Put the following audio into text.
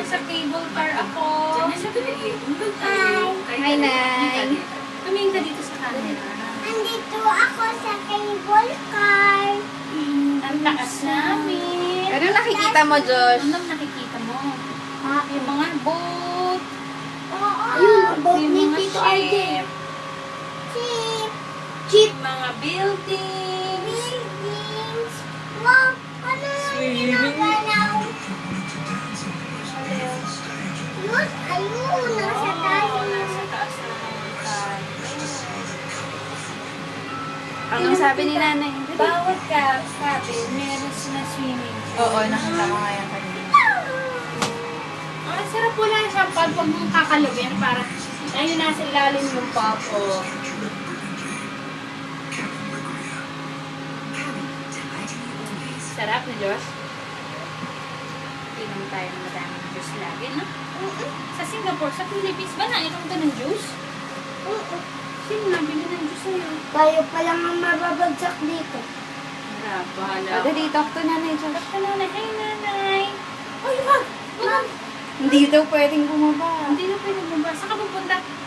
Nasa cable car ako. Hi, Nay. Tumingin ka dito sa camera. Andito ako sa cable car. Ang taas namin. Ano nakikita mo, Josh? Ano nakikita mo? Yung mga boat. Oo. Ayun, boat Yung ni mga Tito Arden. ship. Jeep. Jeep. Mga buildings. Buildings. Wow. Ano yung Swimming. ginagalaw? Yun, ayun. Nasa taas. Oo, nasa taas na naman tayo. Ang sabi ni Nanay. Bawat cabin, meron na swimming pool. Oo, nakita ko nga yan kanina. Ang sarap po lang siya pag mong kakalawin para ayun nasa ilalim yung papo. Sarap na Diyos. Inom tayo ng madaming juice lagi, no? Sa Singapore, sa Philippines ba nainom ka ng juice? Oo. Sino nabili ng juice sa'yo? Tayo pa lang ang mababagsak dito. Harap, bahala. Dali, talk to Nanay, Josh. Talk to nanay. Hey, nanay! Uy, wag! Wag! Hindi daw pwedeng bumaba. Hindi na pwede bumaba. Saan ka pupunta?